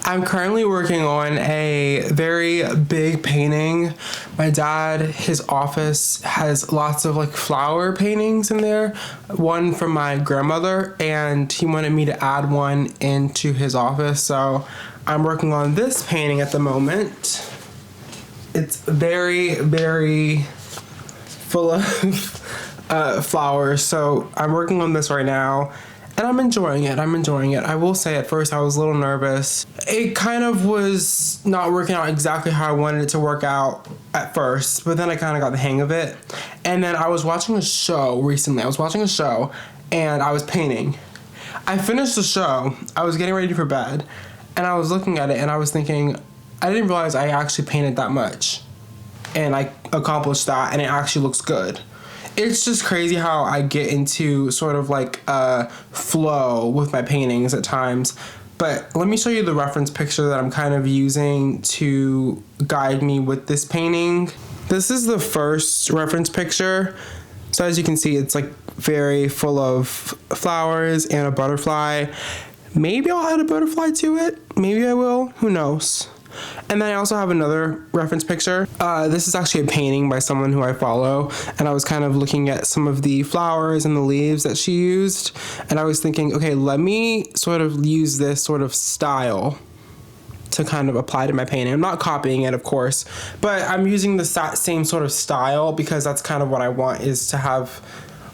I'm currently working on a very big painting. My dad, his office has lots of like flower paintings in there. One from my grandmother, and he wanted me to add one into his office. So I'm working on this painting at the moment. It's very, very full of flowers. So I'm working on this right now. And I'm enjoying it. I will say at first I was a little nervous. It kind of was not working out exactly how I wanted it to work out at first, but then I kind of got the hang of it. And then I was watching a show recently. And I was painting. I finished the show. I was getting ready for bed. And I was looking at it and I was thinking, I didn't realize I actually painted that much. And I accomplished that and it actually looks good. It's just crazy how I get into sort of like a flow with my paintings at times. But let me show you the reference picture that I'm kind of using to guide me with this painting. This is the first reference picture. So as you can see, it's like very full of flowers and a butterfly. Maybe I'll add a butterfly to it. Maybe I will. Who knows? And then I also have another reference picture. This is actually a painting by someone who I follow, and I was kind of looking at some of the flowers and the leaves that she used, and I was thinking, okay, let me sort of use this sort of style to kind of apply to my painting. I'm not copying it, of course, but I'm using the same sort of style because that's kind of what I want, is to have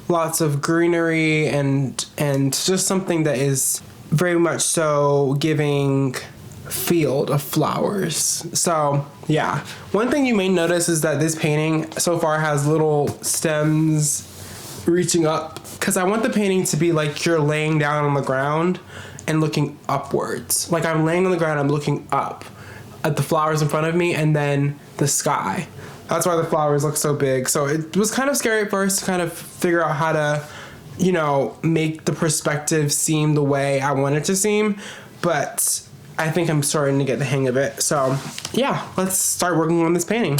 lots of greenery and just something that is very much so giving field of flowers. So yeah, one thing you may notice is that this painting so far has little stems reaching up, because I want the painting to be like you're laying down on the ground and looking upwards. Like I'm laying on the ground, I'm looking up at the flowers in front of me and then the sky. That's why the flowers look so big. So it was kind of scary at first to kind of figure out how to, make the perspective seem the way I want it to seem, but I think I'm starting to get the hang of it. So yeah, let's start working on this painting.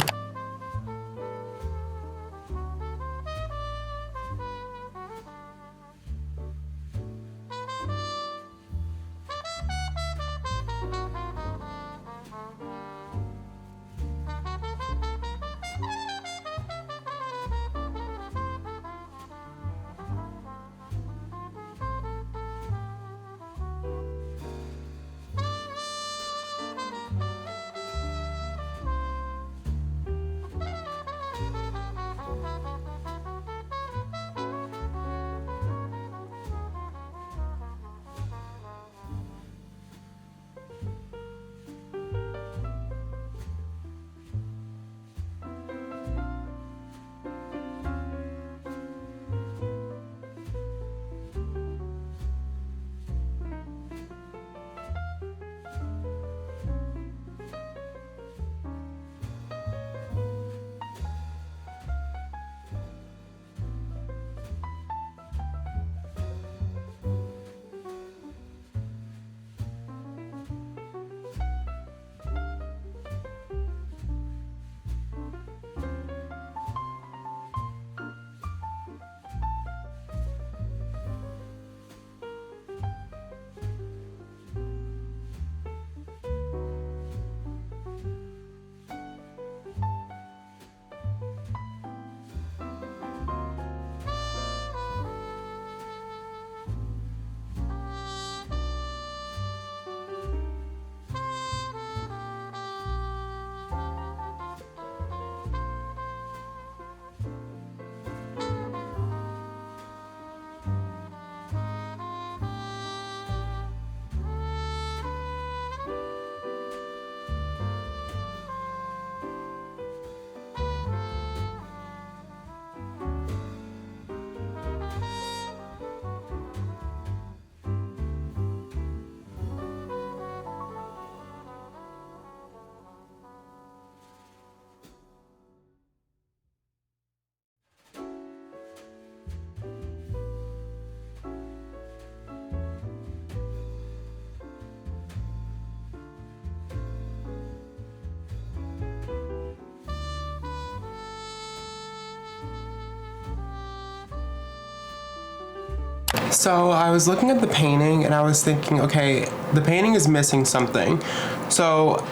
So I was looking at the painting and I was thinking, okay, the painting is missing something. So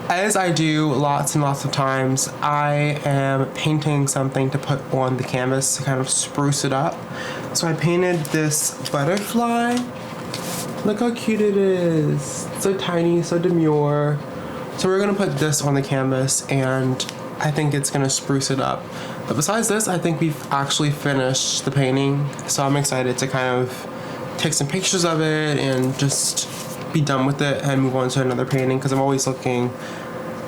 as I do lots and lots of times, I am painting something to put on the canvas to kind of spruce it up. So I painted this butterfly. Look how cute it is. So tiny, so demure. So we're gonna put this on the canvas and I think it's gonna spruce it up. But besides this, I think we've actually finished the painting. So I'm excited to kind of take some pictures of it and just be done with it and move on to another painting, because I'm always looking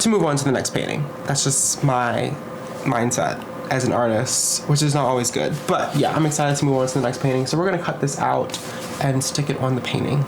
to move on to the next painting. That's just my mindset as an artist, which is not always good. But yeah, I'm excited to move on to the next painting. So we're gonna cut this out and stick it on the painting.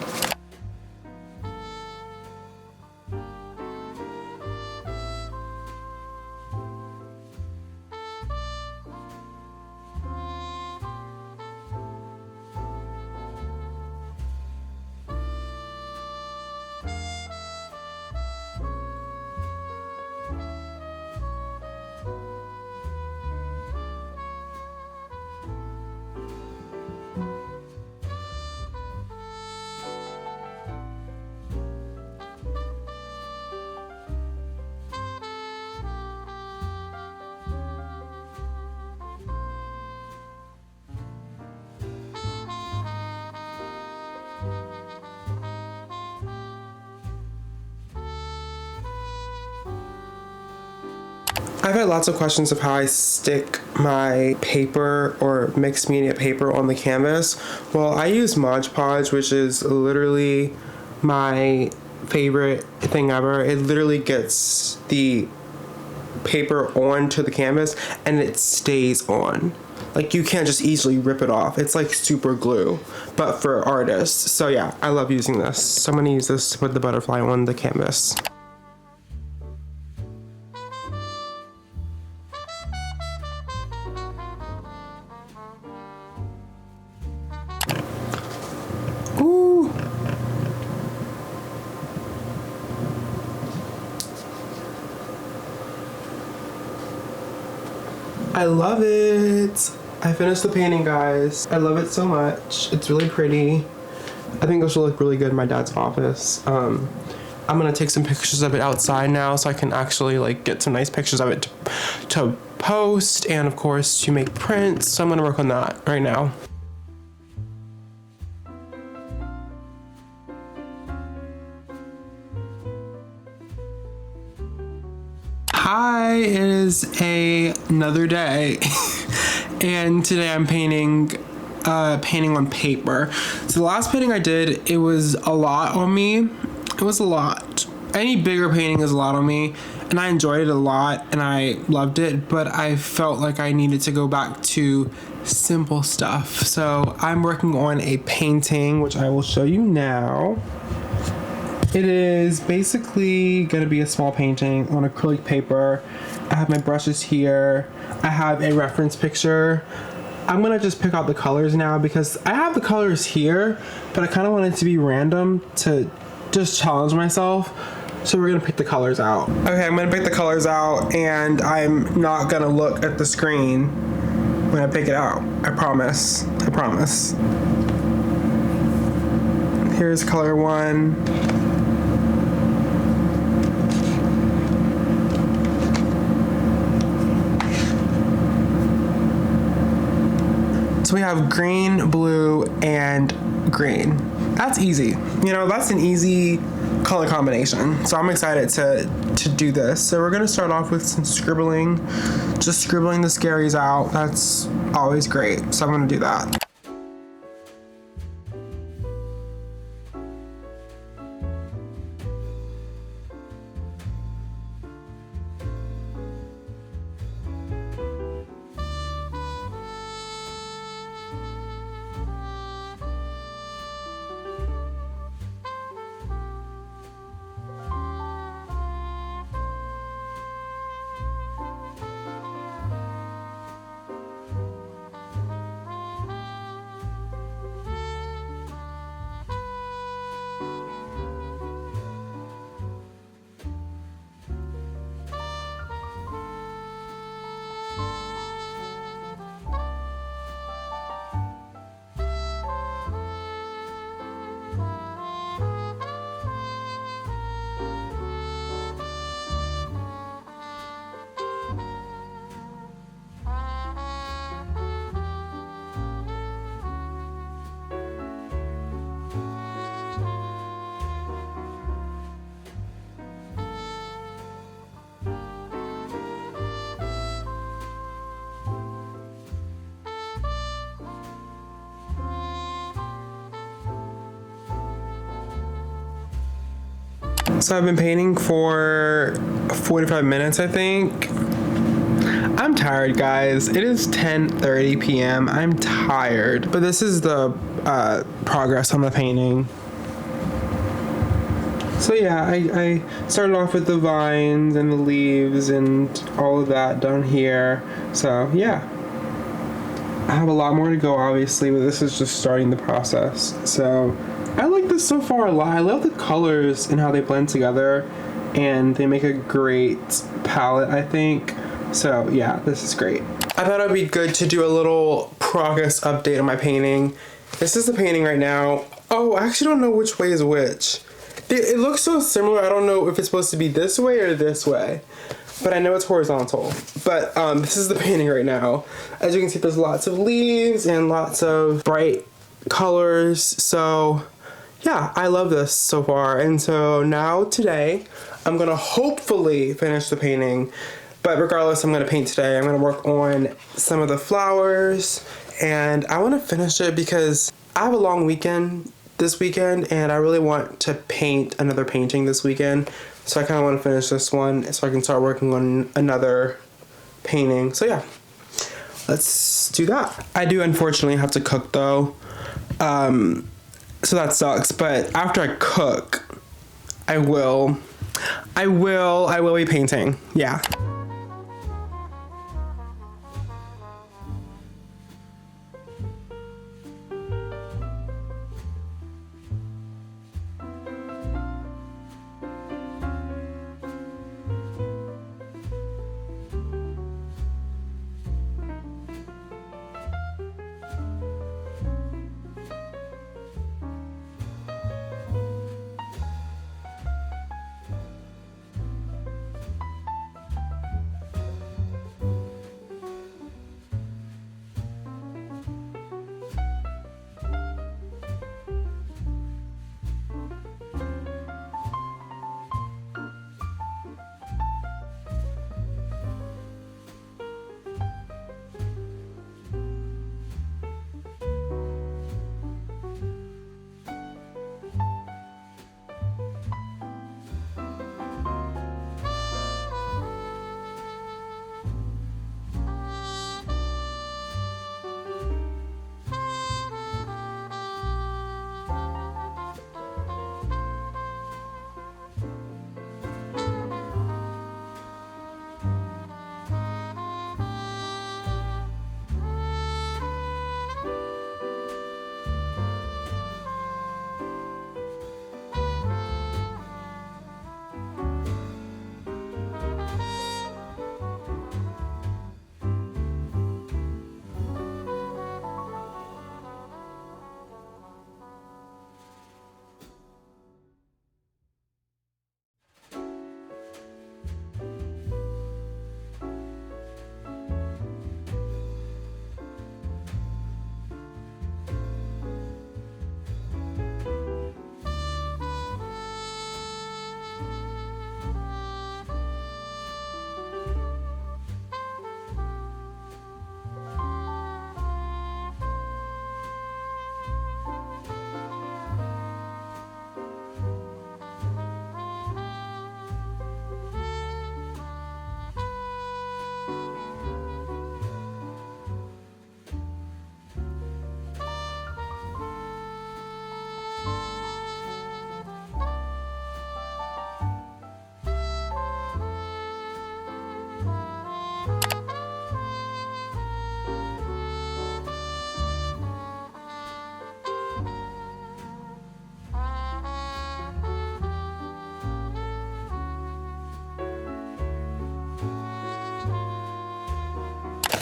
I've had lots of questions of how I stick my paper or mixed media paper on the canvas. Well, I use Mod Podge, which is literally my favorite thing ever. It literally gets the paper onto the canvas and it stays on. Like, you can't just easily rip it off. It's like super glue, but for artists. So yeah, I love using this. So I'm gonna use this to put the butterfly on the canvas. Ooh. I love it. I finished the painting, guys. I love it so much. It's really pretty. I think this will look really good in my dad's office. I'm gonna take some pictures of it outside now so I can actually like get some nice pictures of it to post, and of course to make prints. So I'm gonna work on that right now. Hi, it is another day and today I'm painting on paper. So the last painting I did, it was a lot on me. It was a lot. Any bigger painting is a lot on me, and I enjoyed it a lot and I loved it, but I felt like I needed to go back to simple stuff. So I'm working on a painting, which I will show you now. It is basically going to be a small painting on acrylic paper. I have my brushes here. I have a reference picture. I'm going to just pick out the colors now because I have the colors here, but I kind of want it to be random to just challenge myself. So we're going to pick the colors out. Okay, I'm going to pick the colors out and I'm not going to look at the screen when I pick it out. I promise. I promise. Here's color one. So we have green, blue, and green. That's easy. You know, that's an easy color combination. So I'm excited to do this. So we're gonna start off with some scribbling. Just scribbling the scaries out. That's always great. So I'm gonna do that. So I've been painting for 45 minutes, I think. I'm tired, guys. It is 10:30 p.m. I'm tired. But this is the progress on the painting. So yeah, I started off with the vines and the leaves and all of that down here. So yeah. I have a lot more to go, obviously, but this is just starting the process. So I like this so far a lot. I love the colors and how they blend together, and they make a great palette, I think. So yeah, this is great. I thought it would be good to do a little progress update on my painting. This is the painting right now. Oh, I actually don't know which way is which. It looks so similar. I don't know if it's supposed to be this way or this way, but I know it's horizontal. But this is the painting right now. As you can see, there's lots of leaves and lots of bright colors. So yeah, I love this so far. And so now today, I'm gonna hopefully finish the painting. But regardless, I'm gonna paint today. I'm gonna work on some of the flowers, and I wanna finish it because I have a long weekend this weekend, and I really want to paint another painting this weekend. So I kind of want to finish this one so I can start working on another painting. So yeah, let's do that. I do unfortunately have to cook though, so that sucks. But after I cook, I will be painting. Yeah.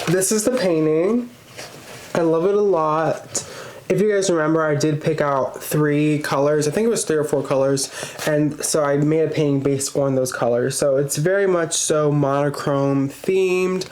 This is the painting. I love it a lot. If you guys remember, I did pick out 3 colors. I think it was 3 or 4 colors. And so I made a painting based on those colors. So it's very much so monochrome themed.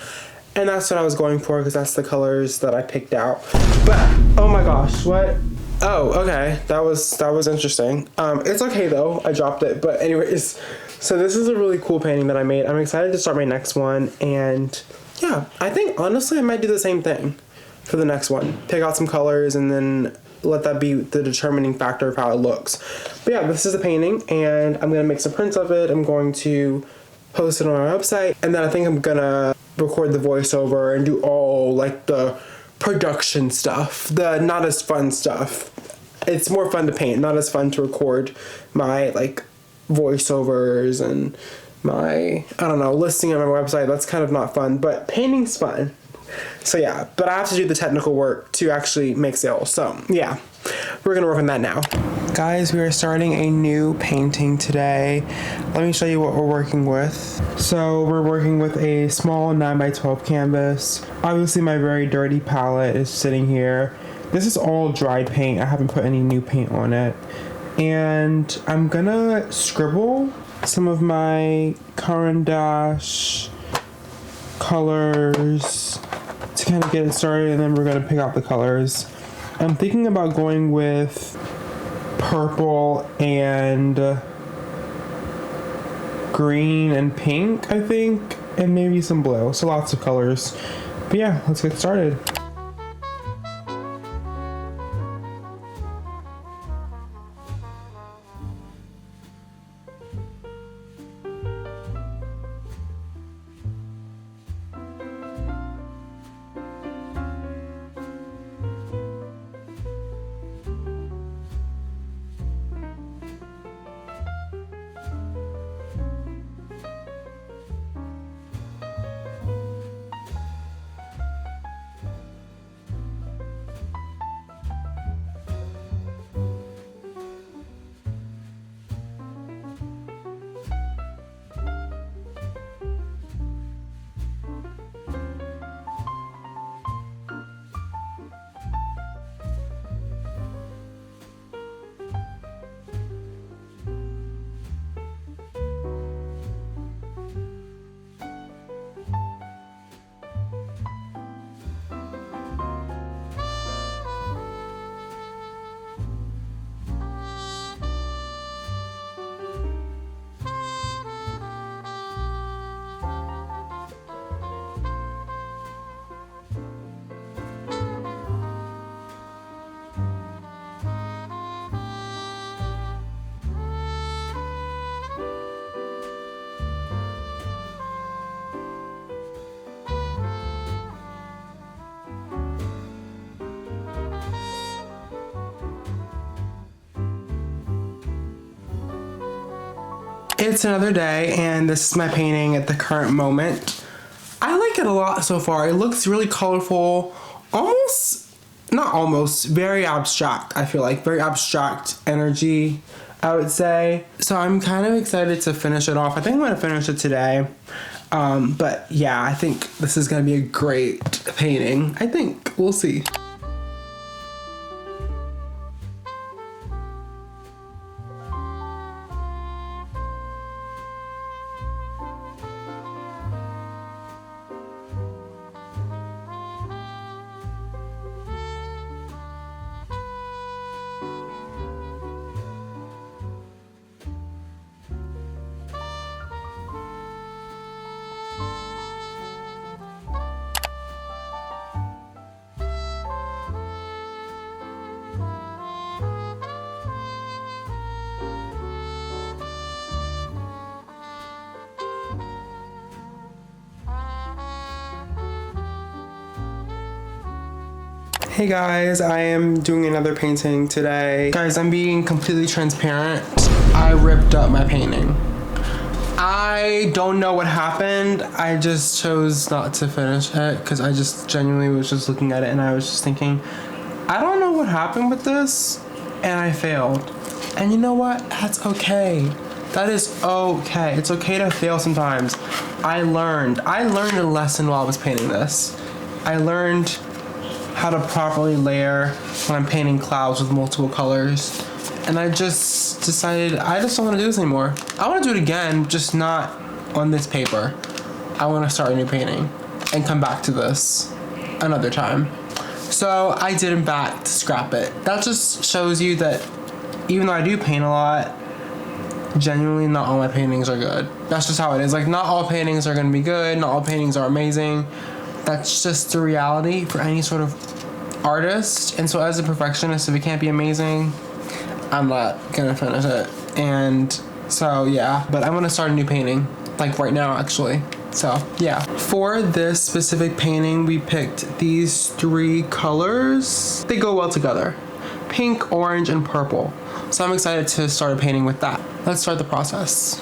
And that's what I was going for because that's the colors that I picked out. But, oh my gosh, what? Oh, okay. That was interesting. It's okay though. I dropped it. But anyways, so this is a really cool painting that I made. I'm excited to start my next one. And yeah, I think honestly I might do the same thing for the next one. Pick out some colors and then let that be the determining factor of how it looks. But yeah, this is a painting, and I'm gonna make some prints of it. I'm going to post it on our website, and then I think I'm gonna record the voiceover and do all like the production stuff, the not as fun stuff. It's more fun to paint, not as fun to record my like voiceovers and my, I don't know, listing on my website. That's kind of not fun, but painting's fun. So yeah, but I have to do the technical work to actually make sales. So yeah, we're gonna work on that now. Guys, we are starting a new painting today. Let me show you what we're working with. So we're working with a small 9x12 canvas. Obviously my very dirty palette is sitting here. This is all dried paint. I haven't put any new paint on it. And I'm gonna scribble some of my Caran d'Ache colors to kind of get it started, and then we're gonna pick out the colors. I'm thinking about going with purple and green and pink, I think, and maybe some blue. So lots of colors. But yeah, let's get started. It's another day, and this is my painting at the current moment. I like it a lot so far. It looks really colorful, very abstract, I feel like. Very abstract energy, I would say. So I'm kind of excited to finish it off. I think I'm going to finish it today. But yeah, I think this is going to be a great painting. I think. We'll see. Hey guys, I am doing another painting today. Guys, I'm being completely transparent. I ripped up my painting. I don't know what happened. I just chose not to finish it because I just genuinely was just looking at it and I was just thinking, I don't know what happened with this, and I failed. And you know what? That's okay. That is okay. It's okay to fail sometimes. I learned a lesson while I was painting this. I learned how to properly layer when I'm painting clouds with multiple colors. And I just decided I just don't want to do this anymore. I want to do it again, just not on this paper. I want to start a new painting and come back to this another time. So I did in fact scrap it. That just shows you that even though I do paint a lot, genuinely not all my paintings are good. That's just how it is. Like, not all paintings are going to be good. Not all paintings are amazing. That's just the reality for any sort of artist, and so as a perfectionist, if it can't be amazing, I'm not gonna finish it. And so yeah, but I'm gonna start a new painting, like right now actually. So yeah, for this specific painting, we picked these 3 colors. They go well together: pink, orange, and purple. So I'm excited to start a painting with that. Let's start the process.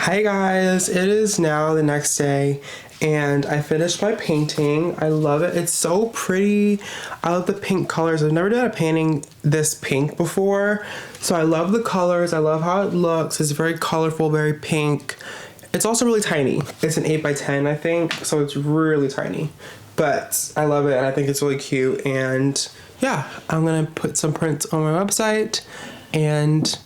Hi guys, it is now the next day and I finished my painting. I love it. It's so pretty. I love the pink colors. I've never done a painting this pink before. So I love the colors. I love how it looks. It's very colorful, very pink. It's also really tiny. It's an 8x10, I think. So it's really tiny. But I love it and I think it's really cute. And yeah, I'm gonna put some prints on my website and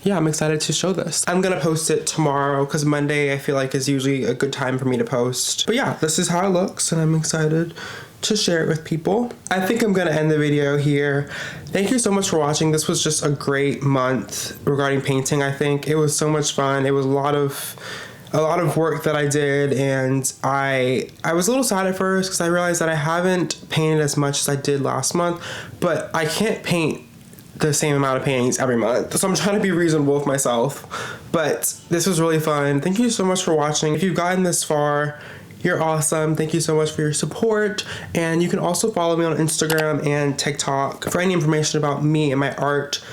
yeah, I'm excited to show this. I'm gonna post it tomorrow because Monday I feel like is usually a good time for me to post. But yeah, this is how it looks and I'm excited to share it with people. I think I'm gonna end the video here. Thank you so much for watching. This was just a great month regarding painting, I think. It was so much fun. It was a lot of work that I did, and I was a little sad at first because I realized that I haven't painted as much as I did last month, but I can't paint the same amount of paintings every month. So I'm trying to be reasonable with myself, but this was really fun. Thank you so much for watching. If you've gotten this far, you're awesome. Thank you so much for your support. And you can also follow me on Instagram and TikTok for any information about me and my art.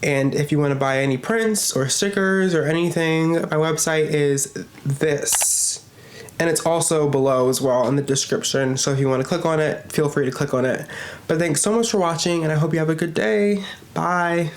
And if you want to buy any prints or stickers or anything, my website is this. And it's also below as well in the description. So if you want to click on it, feel free to click on it. But thanks so much for watching and I hope you have a good day. Bye.